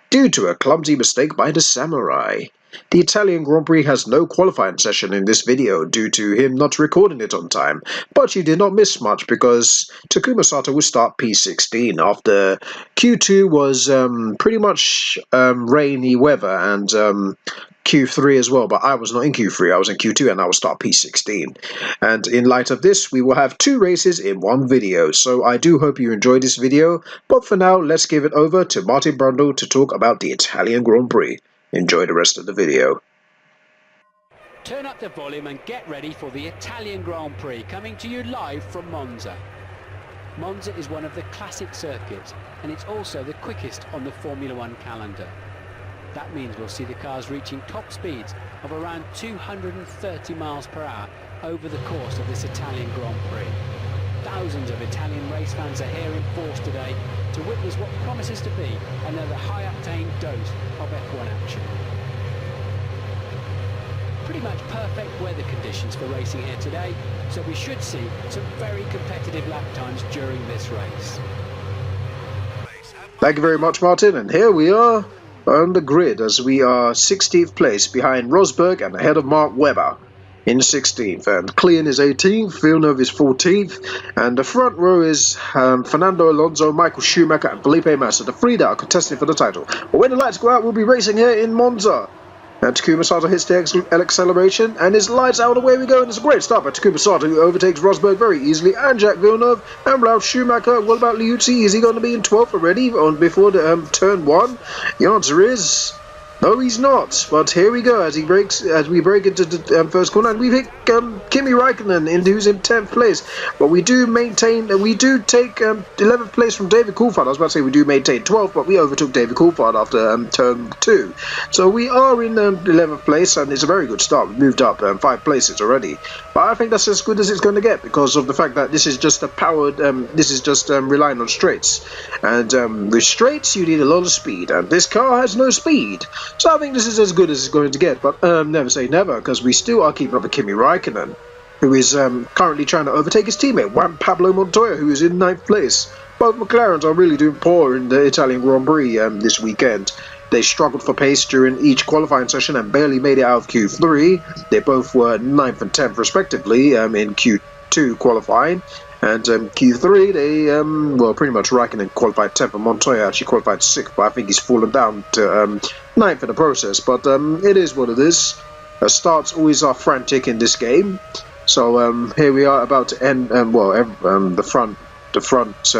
due to a clumsy mistake by the Samurai. The Italian Grand Prix has no qualifying session in this video due to him not recording it on time, but you did not miss much because Takuma Sato will start P16 after Q2 was pretty much rainy weather and Q3 as well, but I was not in Q3, I was in Q2 and I will start P16. And in light of this, we will have 2 races in one video, so I do hope you enjoyed this video, but for now, let's give it over to Martin Brundle to talk about the Italian Grand Prix. Enjoy the rest of the video. Turn up the volume and get ready for the Italian Grand Prix, coming to you live from Monza. Monza is one of the classic circuits, and it's also the quickest on the Formula One calendar. That means we'll see the cars reaching top speeds of around 230 miles per hour over the course of this Italian Grand Prix. Thousands of Italian race fans are here in force today to witness what promises to be another high-octane dose of F1 action. Pretty much perfect weather conditions for racing here today, so we should see some very competitive lap times during this race. Thank you very much, Martin, and here we are on the grid as we are 16th place behind Rosberg and ahead of Mark Webber in 16th, and Klein is 18th, Villeneuve is 14th, and the front row is Fernando Alonso, Michael Schumacher and Felipe Massa, the 3 that are contesting for the title. But when the lights go out, we'll be racing here in Monza. And Takuma Sato hits the acceleration, and his lights out, away we go, and it's a great start by Takuma Sato, who overtakes Rosberg very easily, and Jack Villeneuve, and Ralf Schumacher. What about Liuzzi? Is he going to be in 12th already before the turn 1? The answer is no, he's not. But here we go as we break into the first corner, and we hit Kimi Raikkonen who's in 10th place. But we do maintain, we do take 11th place from David Coulthard. I was about to say we do maintain 12th, but we overtook David Coulthard after turn 2. So we are in 11th place, and it's a very good start. We moved up 5 places already. But I think that's as good as it's going to get because of the fact that this is just a powered, this is just relying on straights. And with straights, you need a lot of speed, and this car has no speed. So I think this is as good as it's going to get, but never say never, because we still are keeping up with Kimi Raikkonen, who is currently trying to overtake his teammate, Juan Pablo Montoya, who is in 9th place. Both McLarens are really doing poor in the Italian Grand Prix this weekend. They struggled for pace during each qualifying session and barely made it out of Q3. They both were 9th and 10th respectively in Q2 qualifying. And Q3, they, well, pretty much Raikkonen qualified 10th, and Montoya actually qualified 6th, but I think he's fallen down to 9th in the process. But it is what it is. Starts always are frantic in this game. So here we are about to end, the front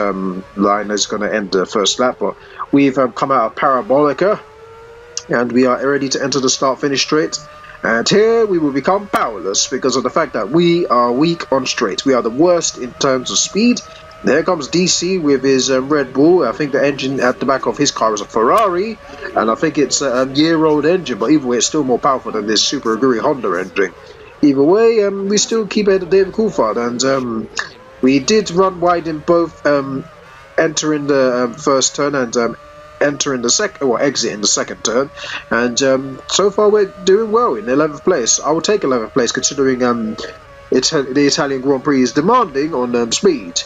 line is going to end the first lap, but we've come out of Parabolica, and we are ready to enter the start-finish straight. And here we will become powerless because of the fact that we are weak on straight. We are the worst in terms of speed. There comes DC with his Red Bull. I think the engine at the back of his car is a Ferrari, and I think it's a year-old engine, but either way it's still more powerful than this Super Aguri Honda engine. Either way, we still keep ahead of David Coulthard, and we did run wide in both entering the first turn and enter in the second, or exit in the second turn, and so far we're doing well in 11th place. I will take 11th place considering the Italian Grand Prix is demanding on speed.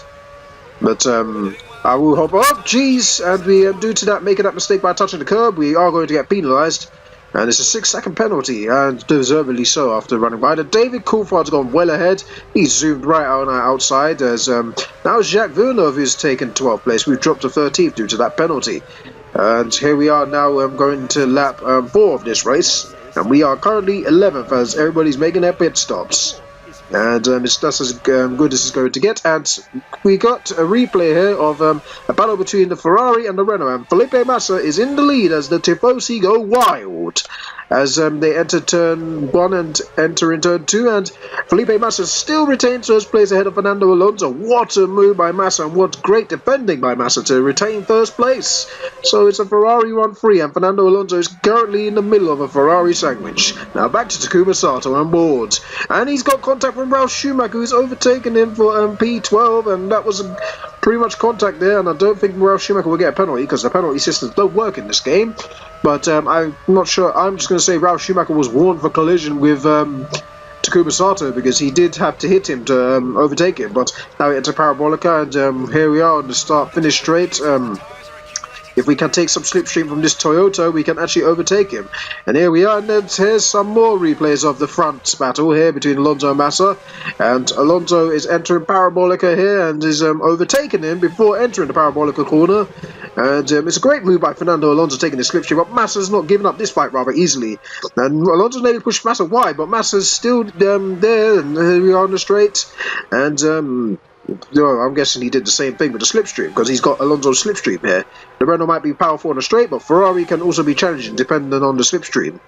But I will hop up, geez, and we due to that making that mistake by touching the curb, we are going to get penalised, and it's a 6-second penalty, and deservedly so after running by. David Coulthard's gone well ahead. He's zoomed right on our outside as now it's Jacques Villeneuve who's taken 12th place. We've dropped to 13th due to that penalty. And here we are now going to lap 4 of this race, and we are currently 11th as everybody's making their pit stops. And that's as good as it's going to get. And we got a replay here of a battle between the Ferrari and the Renault, and Felipe Massa is in the lead as the Tifosi go wild as they enter turn 1 and enter in turn 2, and Felipe Massa still retains first place ahead of Fernando Alonso. What a move by Massa, and what great defending by Massa to retain first place. So it's a Ferrari run free, and Fernando Alonso is currently in the middle of a Ferrari sandwich. Now back to Takuma Sato on board, and he's got contact from Ralf Schumacher, who's overtaken him for P12, and that was pretty much contact there, and I don't think Ralf Schumacher will get a penalty because the penalty systems don't work in this game. But I'm not sure. I'm just going to say Ralf Schumacher was warned for collision with Takuma Sato because he did have to hit him to overtake him. But now it's a Parabolica, and here we are on the start-finish straight. if we can take some slipstream from this Toyota, we can actually overtake him. And here we are, and then here's some more replays of the front battle here between Alonso and Massa. And Alonso is entering Parabolica here and is overtaking him before entering the Parabolica corner. And it's a great move by Fernando Alonso taking the slipstream, but Massa's not giving up this fight rather easily. And Alonso nearly pushed Massa wide, but Massa's still there, and here we are on the straight. And I'm guessing he did the same thing with the slipstream, because he's got Alonso's slipstream here. The Renault might be powerful on the straight, but Ferrari can also be challenging depending on the slipstream.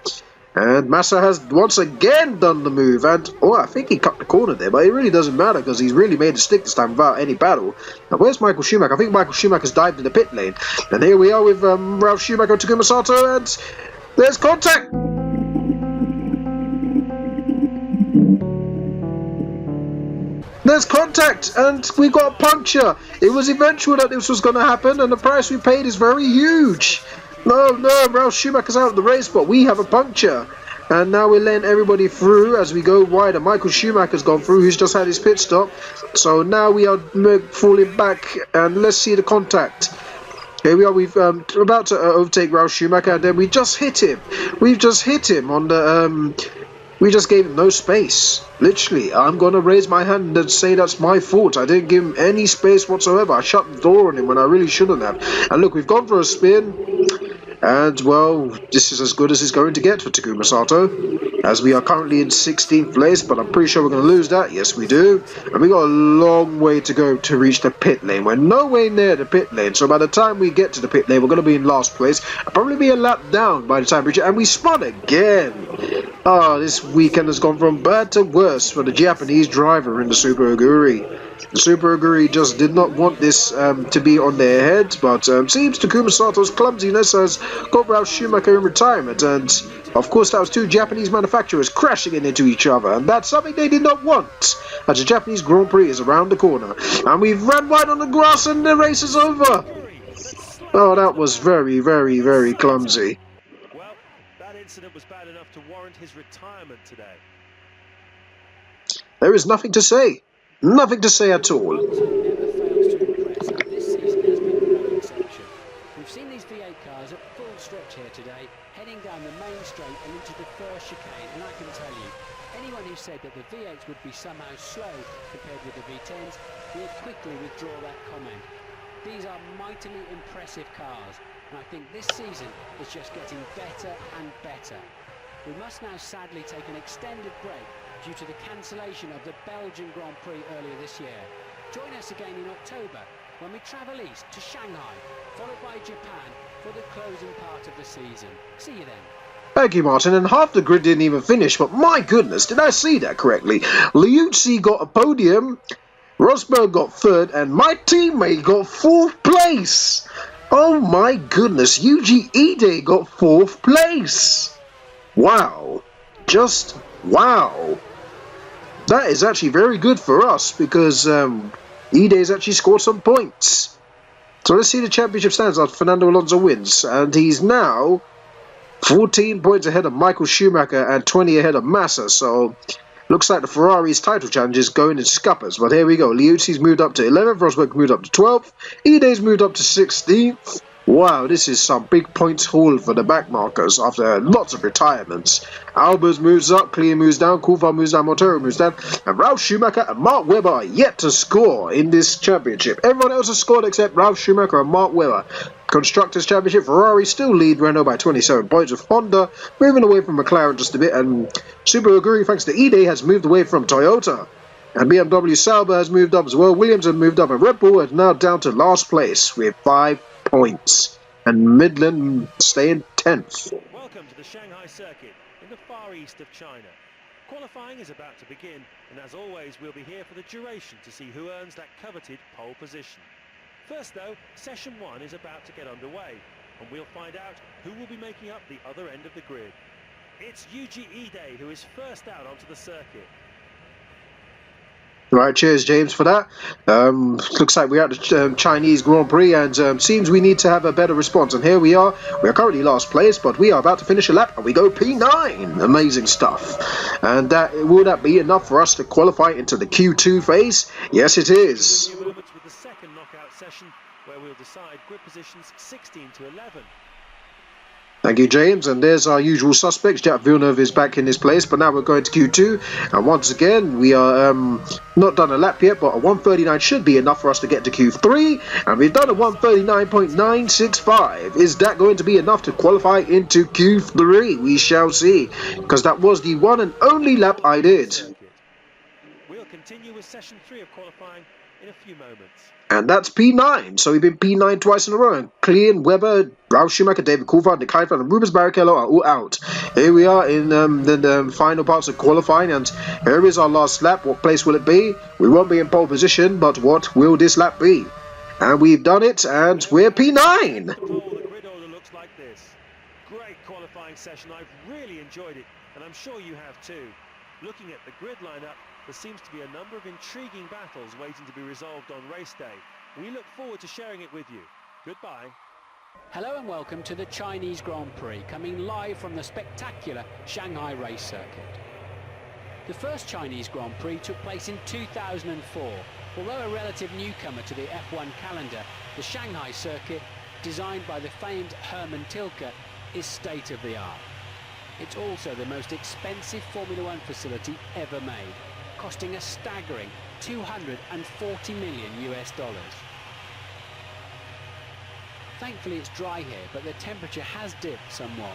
And Massa has once again done the move, and I think he cut the corner there, but it really doesn't matter because he's really made a stick this time without any battle. Now where's Michael Schumacher? I think Michael Schumacher's dived in the pit lane. And here we are with Ralf Schumacher and Takuma Sato, and there's contact! There's contact, and we got a puncture. It was eventual that this was going to happen, and the price we paid is very huge. No, Ralf Schumacher's out of the race, but we have a puncture. And now we're letting everybody through as we go wide, and Michael Schumacher's gone through, who's just had his pit stop. So now we are falling back, and let's see the contact. Here we are, we've about to overtake Ralf Schumacher, and then we just hit him. We've just hit him on the... We just gave him no space. Literally, I'm going to raise my hand and say that's my fault. I didn't give him any space whatsoever. I shut the door on him when I really shouldn't have. And look, we've gone for a spin. And, well, this is as good as it's going to get for Takuma Sato. As we are currently in 16th place, but I'm pretty sure we're going to lose that. Yes, we do. And we got a long way to go to reach the pit lane. We're nowhere near the pit lane. So by the time we get to the pit lane, we're going to be in last place. I'll probably be a lap down by the time we reach it. And we spun again. Oh, this weekend has gone from bad to worse for the Japanese driver in the Super Aguri. The Super Aguri just did not want this to be on their head, but seems Takuma Sato's clumsiness has got Ralf Schumacher in retirement, and of course that was two Japanese manufacturers crashing into each other, and that's something they did not want, as the Japanese Grand Prix is around the corner. And we've ran wide on the grass and the race is over! Oh, that was very, very, very clumsy. Well, that incident was bad enough to warrant his retirement today. There is nothing to say. Nothing to say at all. This season has been no exception. We've seen these V8 cars at full stretch here today, heading down the main straight and into the first chicane, and I can tell you, anyone who said that the V8s would be somehow slow compared with the V10s will quickly withdraw that comment. These are mightily impressive cars, and I think this season is just getting better and better. We must now sadly take an extended break due to the cancellation of the Belgian Grand Prix earlier this year. Join us again in October when we travel east to Shanghai, followed by Japan for the closing part of the season. See you then. Thank you, Martin, and half the grid didn't even finish, but my goodness, did I see that correctly? Liuzzi got a podium, Rosberg got third, and my teammate got fourth place! Oh my goodness, Yuji Ide got fourth place! Wow. Just wow. That is actually very good for us because Ide's actually scored some points. So let's see the championship stands after Fernando Alonso wins. And he's now 14 points ahead of Michael Schumacher and 20 ahead of Massa. So looks like the Ferrari's title challenge is going in scuppers. But here we go. Liuzzi's moved up to 11th. Rosberg moved up to 12th. Ide's moved up to 16th. Wow, this is some big points haul for the backmarkers after lots of retirements. Albers moves up, Clear moves down, Coulthard moves down, Montero moves down, and Ralf Schumacher and Mark Webber are yet to score in this championship. Everyone else has scored except Ralf Schumacher and Mark Webber. Constructors' Championship, Ferrari still lead Renault by 27 points, with Honda moving away from McLaren just a bit, and Super Aguri, thanks to Ide, has moved away from Toyota. And BMW Sauber has moved up as well, Williams have moved up, and Red Bull is now down to last place with 5 points. And Midland staying 10th. Welcome to the Shanghai circuit in the far east of China. Qualifying is about to begin, and as always we'll be here for the duration to see who earns that coveted pole position. First though, session 1 is about to get underway, and we'll find out who will be making up the other end of the grid. It's Yuji Ide who is first out onto the circuit. Right, cheers James for that. Looks like we're at the Chinese Grand Prix, and seems we need to have a better response. And here we are currently last place, but we are about to finish a lap, and we go P9. Amazing stuff. And will that be enough for us to qualify into the Q2 phase? Yes, it is. With the second knockout session, where we'll decide grid positions 16 to 11. Thank you, James. And there's our usual suspects. Jack Villeneuve is back in his place, but now we're going to Q2. And once again, we are not done a lap yet, but a 1:39 should be enough for us to get to Q3. And we've done a 1:39.965. Is that going to be enough to qualify into Q3? We shall see, because that was the one and only lap I did. We'll continue with session 3 of qualifying in a few moments. And that's P9. So we've been P9 twice in a row. And Clean, Webber, Ralf Schumacher, David Coulthard, Nick Heidfeld, and Rubens Barrichello are all out. Here we are in the final parts of qualifying, and here is our last lap. What place will it be? We won't be in pole position, but what will this lap be? And we've done it, and we're P9. The grid order looks like this. Great qualifying session. I've really enjoyed it, and I'm sure you have too. Looking at the grid lineup, there seems to be a number of intriguing battles waiting to be resolved on race day. We look forward to sharing it with you. Goodbye. Hello and welcome to the Chinese Grand Prix, coming live from the spectacular Shanghai race circuit. The first Chinese Grand Prix took place in 2004. Although a relative newcomer to the F1 calendar, the Shanghai circuit, designed by the famed Hermann Tilke, is state-of-the-art. It's also the most expensive Formula One facility ever made, costing a staggering $240 million US. Thankfully it's dry here, but the temperature has dipped somewhat.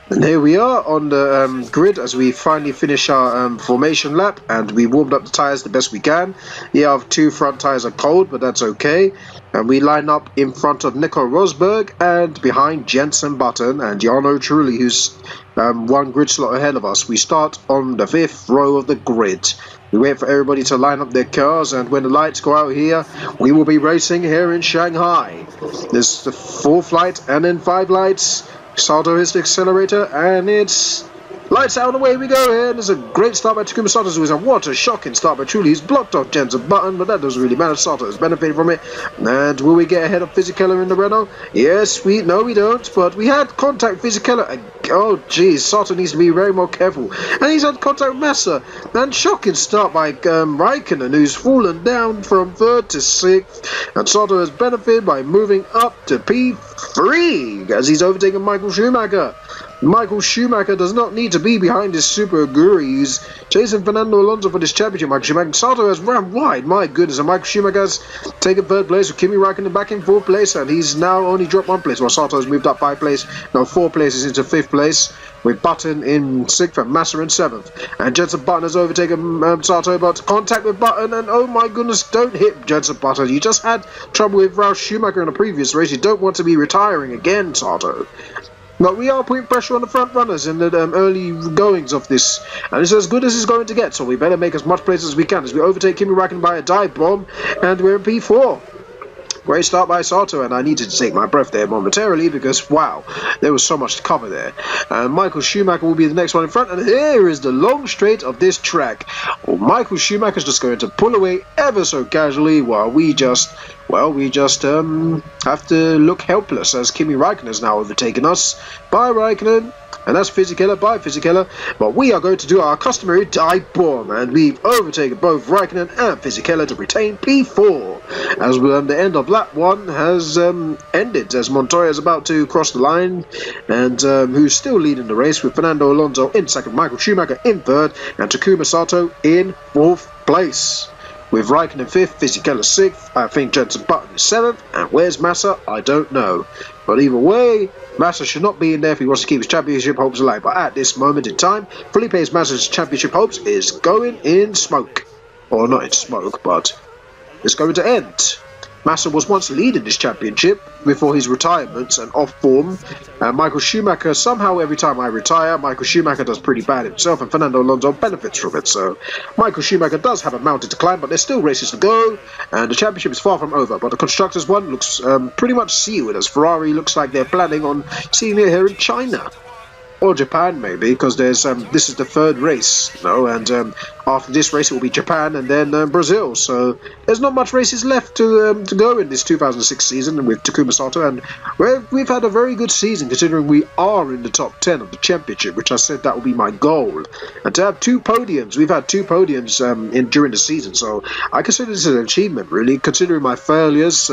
And here we are on the grid as we finally finish our formation lap, and we warmed up the tyres the best we can. Yeah, our two front tyres are cold, but that's okay. And we line up in front of Nico Rosberg and behind Jenson Button and Jarno Trulli, who's one grid slot ahead of us. We start on the 5th row of the grid. We wait for everybody to line up their cars, and when the lights go out here, we will be racing here in Shanghai. There's the 4th light and then 5 lights. Sato hits the accelerator, and it's lights out, and away we go. And there's a great start by Takuma Sato, who is a what a shocking start by Trulli. He's blocked off Jenson Button, but that doesn't really matter. Sato has benefited from it. And will we get ahead of Fisichella in the Renault? Yes, we don't, but we had contact with Fisichella. Oh geez, Sato needs to be very more careful. And he's had contact with Massa. And shocking start by Raikkonen, who's fallen down from 3rd to 6th. And Sato has benefited by moving up to P3 as he's overtaken Michael Schumacher. Michael Schumacher does not need to be behind his super guru. He's chasing Fernando Alonso for this championship. Michael Schumacher. Sato has run wide. My goodness. And Michael Schumacher has taken 3rd place with Kimi Raikkonen back in 4th place. And he's now only dropped 1 place. While Sato has moved up 4 places into 5th place. With Button in 6th and Massa in 7th. And Jenson Button has overtaken Sato, but contact with Button. And oh my goodness, don't hit Jenson Button. You just had trouble with Ralf Schumacher in a previous race. You don't want to be retiring again, Sato. But we are putting pressure on the front runners in the early goings of this, and it's as good as it's going to get, so we better make as much place as we can as we overtake Kimi Raikkonen by a dive bomb, and we're in P4. Great start by Sato, and I needed to take my breath there momentarily because, wow, there was so much to cover there. And Michael Schumacher will be the next one in front, and here is the long straight of this track. Well, Michael Schumacher's just going to pull away ever so casually while we just have to look helpless as Kimi Raikkonen has now overtaken us. Bye, Raikkonen. And that's Fisichella by Fisichella. But we are going to do our customary dive bomb, and we've overtaken both Raikkonen and Fisichella to retain P4. As the end of lap 1 has ended, as Montoya is about to cross the line, and who's still leading the race with Fernando Alonso in 2nd, Michael Schumacher in 3rd, and Takuma Sato in 4th place. With Raikkonen 5th, Fisichella 6th, I think Jenson Button is 7th, and where's Massa? I don't know. But either way, Massa should not be in there if he wants to keep his championship hopes alive. But at this moment in time, Felipe Massa's championship hopes is going in smoke. Or not in smoke, but it's going to end. Massa was once leading this championship before his retirement and off form. And Michael Schumacher, somehow every time I retire, Michael Schumacher does pretty bad himself, and Fernando Alonso benefits from it. So Michael Schumacher does have a mountain to climb, but there's still races to go, and the championship is far from over. But the Constructors' one looks pretty much sealed, as Ferrari looks like they're planning on seeing it here in China. or Japan maybe, because there's this is the third race, you know, and after this race it will be Japan and then Brazil. So there's not much races left to go in this 2006 season with Takuma Sato, and we've had a very good season considering we are in the top 10 of the championship, which I said that will be my goal. And to have 2 podiums, we've had 2 podiums during the season, so I consider this an achievement really, considering my failures.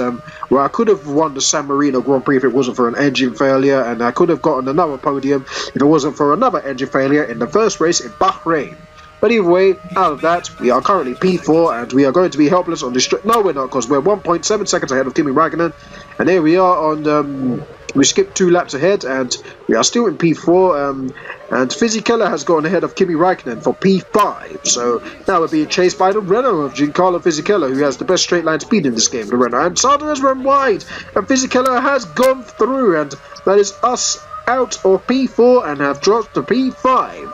Where I could have won the San Marino Grand Prix if it wasn't for an engine failure, and I could have gotten another podium if it wasn't for another engine failure in the first race in Bahrain. But either way, out of that, we are currently P4, and we are going to be helpless on this straight. No, we're not, because we're 1.7 seconds ahead of Kimi Räikkönen. And here we are on, we skipped 2 laps ahead, and we are still in P4. And Fisichella has gone ahead of Kimi Räikkönen for P5. So now we're being chased by the Renault of Giancarlo Fisichella, who has the best straight line speed in this game, the Renault. And Sato has run wide, and Fisichella has gone through, and that is us out of P4 and have dropped to P5.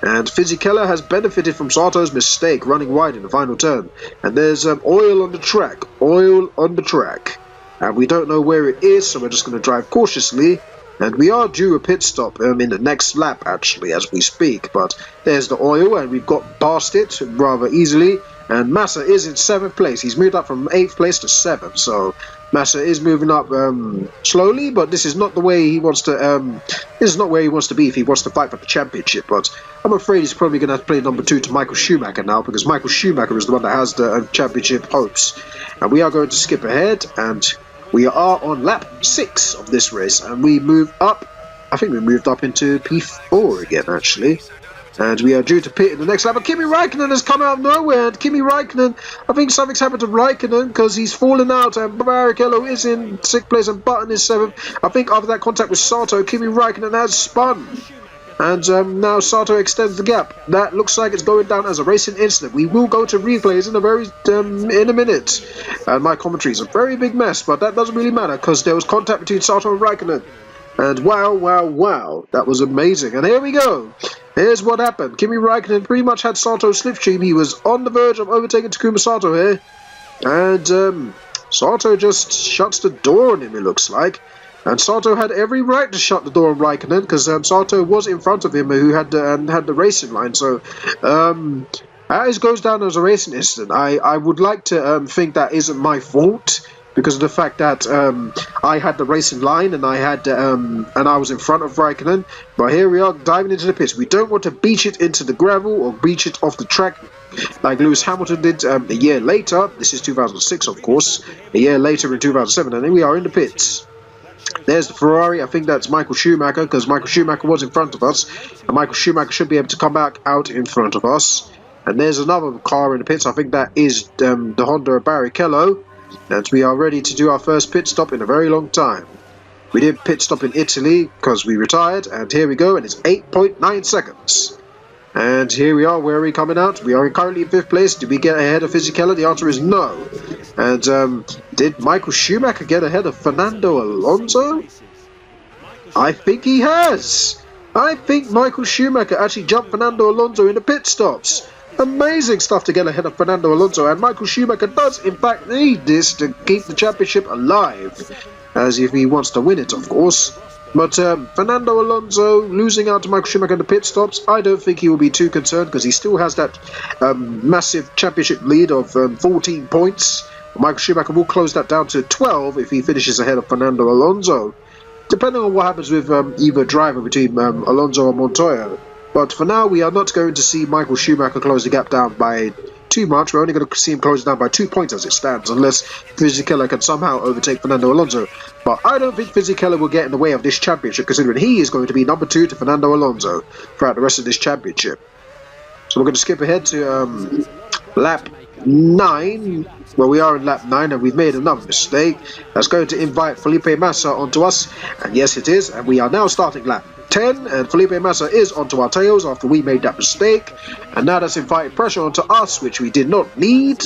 And Fisichella has benefited from Sato's mistake running wide in the final turn. And there's oil on the track. Oil on the track. And we don't know where it is, so we're just going to drive cautiously. And we are due a pit stop in the next lap, actually, as we speak. But there's the oil, and we've got past it rather easily. And Massa is in 7th place. He's moved up from 8th place to 7th. So Massa is moving up slowly, but this is not the way he wants to. This is not where he wants to be if he wants to fight for the championship. But I'm afraid he's probably going to have to play number 2 to Michael Schumacher now, because Michael Schumacher is the one that has the championship hopes. And we are going to skip ahead, and we are on lap 6 of this race, and we move up. I think we moved up into P4 again, actually. And we are due to pit in the next lap. But Kimi Räikkönen has come out of nowhere. And Kimi Räikkönen, I think something's happened to Räikkönen because he's fallen out. And Barrichello is in 6th place and Button is 7th. I think after that contact with Sato, Kimi Räikkönen has spun. And now Sato extends the gap. That looks like it's going down as a racing incident. We will go to replays in a minute. And my commentary is a very big mess, but that doesn't really matter because there was contact between Sato and Räikkönen. And wow, wow, wow, that was amazing. And here we go. Here's what happened. Kimi Räikkönen pretty much had Sato's slipstream. He was on the verge of overtaking Takuma Sato here. And Sato just shuts the door on him, it looks like. And Sato had every right to shut the door on Räikkönen because Sato was in front of him, who had the racing line. So that goes down as a racing incident. I would like to think that isn't my fault, because of the fact that I had the racing line and I was in front of Räikkönen. But here we are diving into the pits. We don't want to beach it into the gravel or beach it off the track like Lewis Hamilton did a year later. This is 2006, of course. A year later in 2007, and then we are in the pits. There's the Ferrari. I think that's Michael Schumacher, because Michael Schumacher was in front of us, and Michael Schumacher should be able to come back out in front of us. And there's another car in the pits. I think that is the Honda Barrichello. And we are ready to do our first pit stop in a very long time. We did pit stop in Italy because we retired, and here we go, and it's 8.9 seconds. And here we are. Where are we coming out? We are currently in 5th place. Did we get ahead of Fisichella? The answer is no. And did Michael Schumacher get ahead of Fernando Alonso? I think he has. I think Michael Schumacher actually jumped Fernando Alonso in the pit stops. Amazing stuff to get ahead of Fernando Alonso, and Michael Schumacher does in fact need this to keep the championship alive, as if he wants to win it, of course. But Fernando Alonso losing out to Michael Schumacher in the pit stops, I don't think he will be too concerned, because he still has that massive championship lead of 14 points. Michael Schumacher will close that down to 12 if he finishes ahead of Fernando Alonso, depending on what happens with either driver between Alonso or Montoya. But for now, we are not going to see Michael Schumacher close the gap down by too much. We're only going to see him close it down by 2 points as it stands, unless Fisichella can somehow overtake Fernando Alonso. But I don't think Fisichella will get in the way of this championship, considering he is going to be number 2 to Fernando Alonso throughout the rest of this championship. So we're going to skip ahead to lap 9. Well, we are in lap 9, and we've made another mistake. That's going to invite Felipe Massa onto us. And yes, it is. And we are now starting lap 10, and Felipe Massa is onto our tails after we made that mistake, and now that's invited pressure onto us, which we did not need.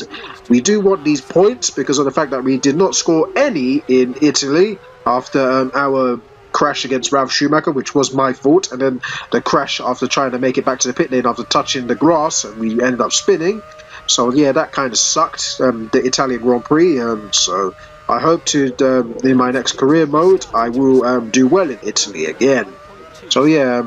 We do want these points because of the fact that we did not score any in Italy after our crash against Ralf Schumacher, which was my fault, and then the crash after trying to make it back to the pit lane after touching the grass, and we ended up spinning. So yeah, that kind of sucked, the Italian Grand Prix. So I hope to in my next career mode I will do well in Italy again. So yeah,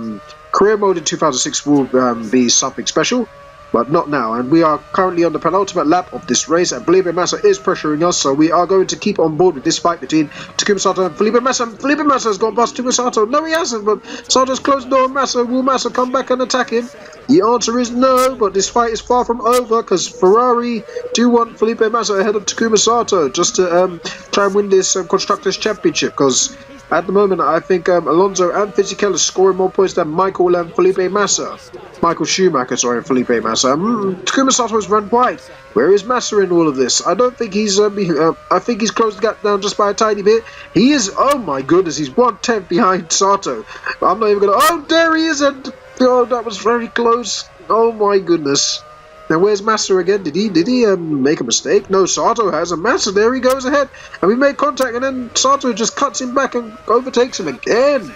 career mode in 2006 will be something special, but not now. And we are currently on the penultimate lap of this race, and Felipe Massa is pressuring us, so we are going to keep on board with this fight between Takuma Sato and Felipe Massa. Felipe Massa has gone past Takuma Sato. No, he hasn't, but Sato's closed the door on Massa. Will Massa come back and attack him? The answer is no, but this fight is far from over, because Ferrari do want Felipe Massa ahead of Takuma Sato, just to try and win this Constructors' Championship, because at the moment, I think Alonso and Fisichella are scoring more points than Michael and Felipe Massa. Michael Schumacher, sorry, and Felipe Massa. Takuma Sato has run wide. Where is Massa in all of this? I don't think he's. I think he's closed the gap down just by a tiny bit. He is. Oh my goodness, he's 1/10 behind Sato. I'm not even gonna. Oh, there he is, and oh, that was very close. Oh my goodness. Now where's Massa again? Did he make a mistake? No, Sato has, and Massa, there he goes ahead. And we made contact, and then Sato just cuts him back and overtakes him again.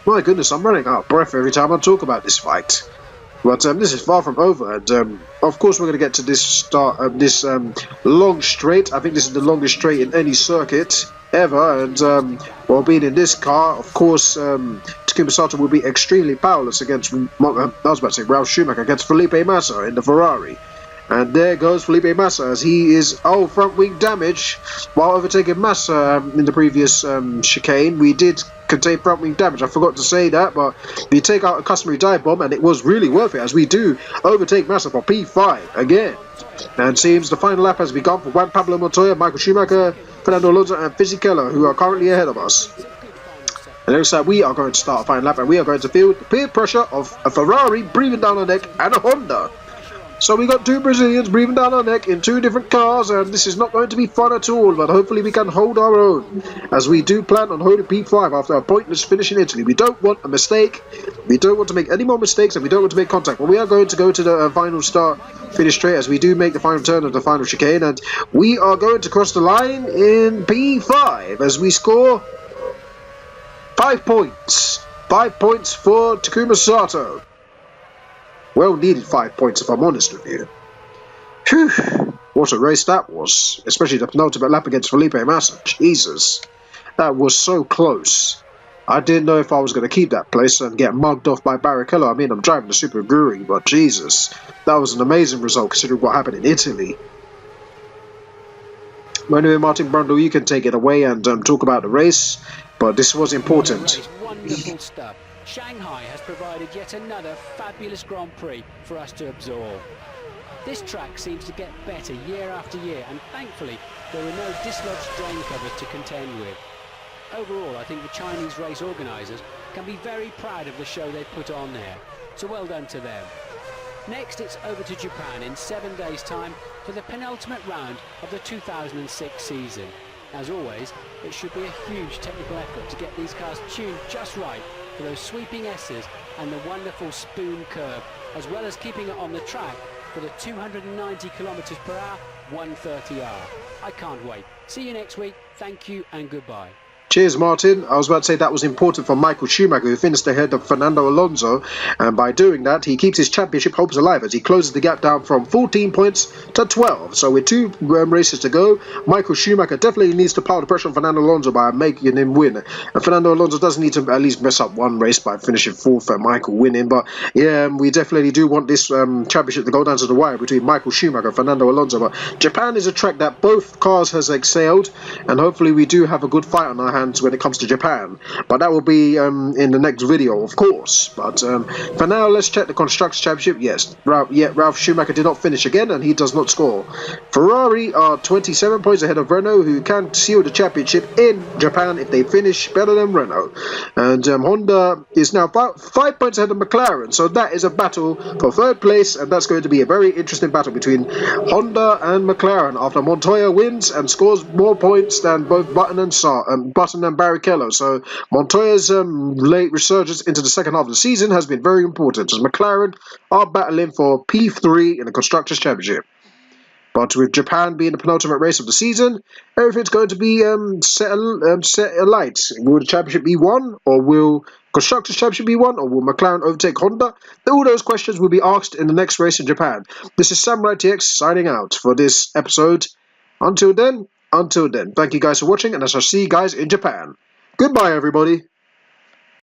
My goodness, I'm running out of breath every time I talk about this fight. But this is far from over, and of course we're going to get to this long straight. I think this is the longest straight in any circuit ever, and while being in this car, of course, Takuma Sato will be extremely powerless against, I was about to say Ralf Schumacher, against Felipe Massa in the Ferrari. And there goes Felipe Massa as he is, front wing damage. While overtaking Massa in the previous chicane, we did contain front wing damage. I forgot to say that, but we take out a customary dive bomb, and it was really worth it as we do overtake Massa for P5 again. And seems the final lap has begun for Juan Pablo Montoya, Michael Schumacher, Fernando Alonso, and Fisichella, who are currently ahead of us. And it looks like we are going to start a final lap, and we are going to feel the peer pressure of a Ferrari breathing down our neck and a Honda. So we got two Brazilians breathing down our neck in two different cars, and this is not going to be fun at all, but hopefully we can hold our own, as we do plan on holding P5 after a pointless finish in Italy. We don't want a mistake, we don't want to make any more mistakes, and we don't want to make contact. But we are going to go to the final start finish straight as we do make the final turn of the final chicane, and we are going to cross the line in P5 as we score 5 points. 5 points for Takuma Sato. Well needed 5 points, if I'm honest with you. Phew, what a race that was. Especially the penultimate lap against Felipe Massa. Jesus. That was so close. I didn't know if I was going to keep that place and get mugged off by Barrichello. I mean, I'm driving the Super Aguri, but Jesus. That was an amazing result considering what happened in Italy. Well, anyway, Martin Brundle, you can take it away and talk about the race. But this was important. Wonderful stuff. Shanghai has provided yet another fabulous Grand Prix for us to absorb. This track seems to get better year after year, and thankfully there are no dislodged drain covers to contend with. Overall, I think the Chinese race organisers can be very proud of the show they put on there, so well done to them. Next, it's over to Japan in 7 days' time for the penultimate round of the 2006 season. As always, it should be a huge technical effort to get these cars tuned just right for those sweeping S's and the wonderful spoon curve, as well as keeping it on the track for the 290 kilometers per hour, 130R. I can't wait. See you next week. Thank you and goodbye. Cheers, Martin. I was about to say that was important for Michael Schumacher, who finished ahead of Fernando Alonso, and by doing that, he keeps his championship hopes alive as he closes the gap down from 14 points to 12. So with two races to go, Michael Schumacher definitely needs to pile the pressure on Fernando Alonso by making him win. And Fernando Alonso does need to at least mess up one race by finishing fourth and Michael winning. But yeah, we definitely do want this championship to go down to the wire between Michael Schumacher and Fernando Alonso. But Japan is a track that both cars has excelled, and hopefully we do have a good fight on our hands when it comes to Japan, but that will be in the next video, of course. But for now, let's check the Constructors' Championship. Yes, Ralf Schumacher did not finish again, and he does not score. Ferrari are 27 points ahead of Renault, who can seal the championship in Japan if they finish better than Renault. And Honda is now 5 points ahead of McLaren, so that is a battle for third place, and that's going to be a very interesting battle between Honda and McLaren after Montoya wins and scores more points than both Button and Barrichello. So Montoya's late resurgence into the second half of the season has been very important, as McLaren are battling for P3 in the Constructors' Championship. But with Japan being the penultimate race of the season, everything's going to be set alight. Will the championship be won, or will Constructors' Championship be won, or will McLaren overtake Honda? All those questions will be asked in the next race in Japan. This is SamuraiT-X signing out for this episode. Until then, thank you guys for watching, and I shall see you guys in Japan. Goodbye, everybody.